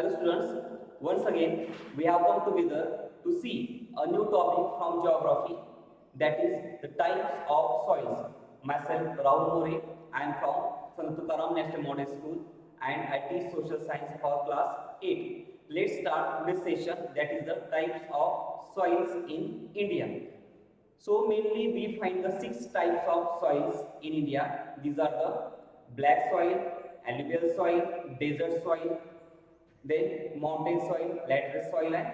Hello students, once again we have come together to see a new topic from geography, that is the types of soils. Myself Rahul More, I am from Sant Tukaram National Model School and I teach social science for class 8. Let's start this session, that is the types of soils in India. So mainly we find the 6 types of soils in India. These are the black soil, alluvial soil, desert soil, then mountain soil, lateral soil and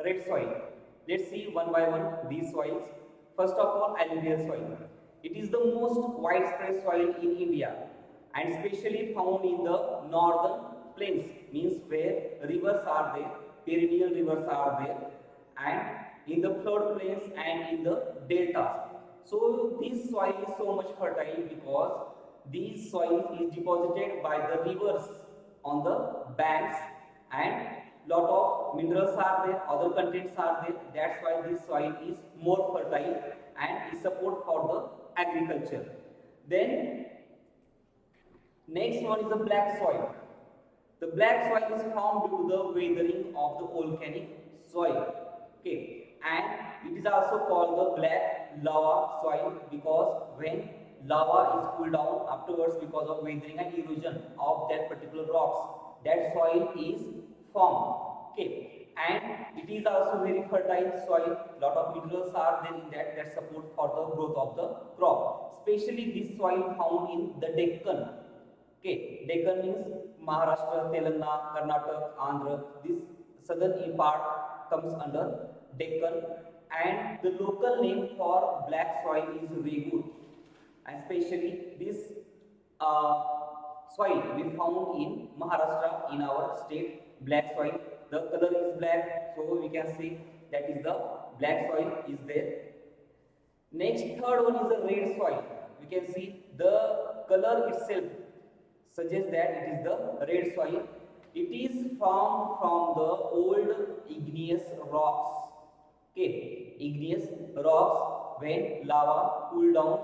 red soil. Let's see one by one these soils. First of all, alluvial soil. It is the most widespread soil in India and especially found in the northern plains, means where rivers are there, perennial rivers are there, and in the floodplains and in the deltas. So this soil is so much fertile because these soil is deposited by the rivers on the banks and lot of minerals are there, other contents are there. That's why this soil is more fertile and is support for the agriculture. Then next one is the black soil. The black soil is formed due to the weathering of the volcanic soil. Okay, and it is also called the black lava soil because when lava is cooled down afterwards because of weathering and erosion of that particular rocks, that soil is formed. Okay, and it is also very fertile soil. Lot of minerals are there in that support for the growth of the crop. Especially this soil found in the Deccan. Okay, Deccan means Maharashtra, Telangana, Karnataka, Andhra. This southern part comes under Deccan, and the local name for black soil is Regur. And especially this uh, soil we found in Maharashtra in our state, black soil. The color is black, so we can see that is the black soil is there. Next, third one is a red soil. We can see the color itself suggests that it is the red soil. It is formed from the old igneous rocks. Okay, igneous rocks when lava cooled down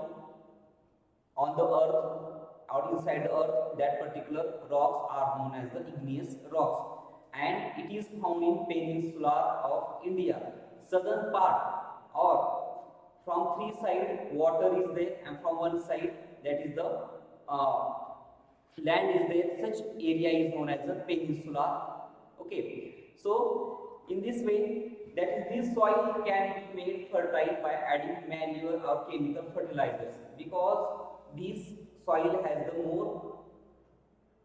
on the earth, out inside the earth, that particular rocks are known as the igneous rocks, and it is found in peninsula of India, southern part, or from three sides water is there and from one side that is the uh, land is there. Such area is known as the peninsula. Okay, so in this way, that is, this soil can be made fertile by adding manure or chemical fertilizers because this soil has the more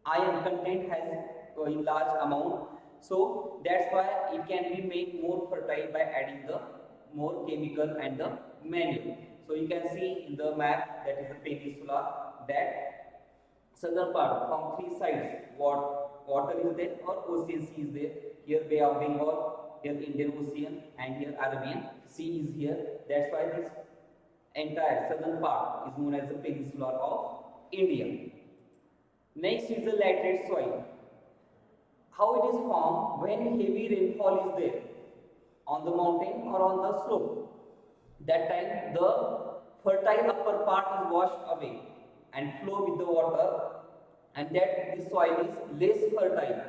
iron content has in large amount, so that's why it can be made more fertile by adding the more chemical and the manure. So you can see in the map that is the peninsula, that southern part from three sides water is there or ocean sea is there. Here Bay of Bengal, here Indian Ocean, and here Arabian Sea is here. That's why this entire southern part is known as the peninsula of India. Next is the laterite soil. How it is formed? When heavy rainfall is there on the mountain or on the slope, that time the fertile upper part is washed away and flow with the water, and that the soil is less fertile.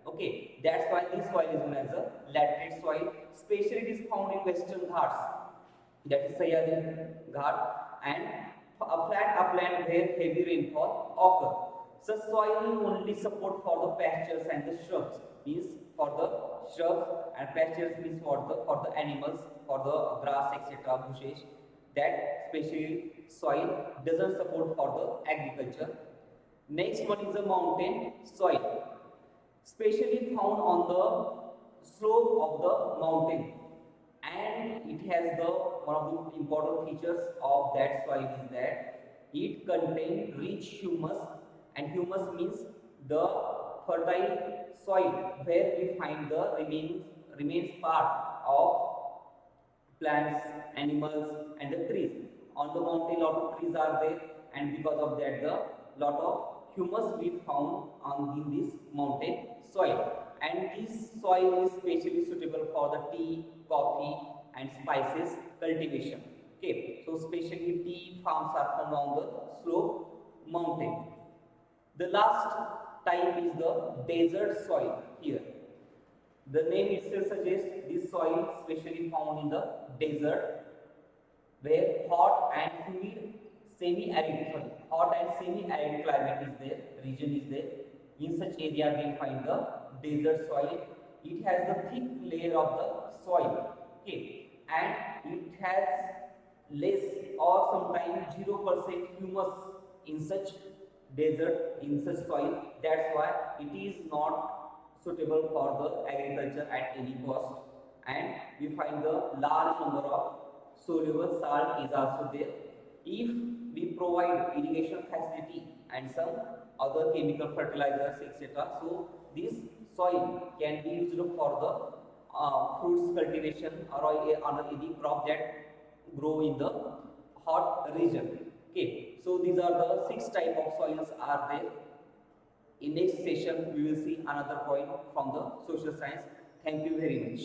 Okay, that's why this soil is known as a laterite soil. Especially it is found in western ghats, that is Sahyadri Ghat, and a flat upland where heavy rainfall occur. Such soil only support for the pastures and the shrubs, means for the shrubs, and pastures means for the animals, for the grass, etc., bushes. That special soil doesn't support for the agriculture. Next one is the mountain soil, specially found on the slope of the mountain, and it has the one of the important features of that soil is that it contains rich humus, and humus means the fertile soil where we find the remains part of plants, animals, and the trees. On the mountain, lot of trees are there, and because of that, the lot of humus we found on in this mountain soil. And this soil is specially suitable for the tea, coffee, and spices cultivation. Okay, so especially tea farms are found on the slope mountain. The last type is the desert soil here. The name itself suggests this soil specially found in the desert where hot and semi-arid climate is there, region is there. In such area we find the desert soil. It has the thick layer of the soil, okay, and it has less or sometimes 0% humus in such desert, in such soil. That's why it is not suitable for the agriculture at any cost. And we find the large number of soluble salt is also there. If we provide irrigation facility and some other chemical fertilizers, etc., so this soil can be used for the fruits cultivation or any crop that grow in the hot region. Okay, so these are the 6 type of soils are there. In next session we will see another point from the social science. Thank you very much.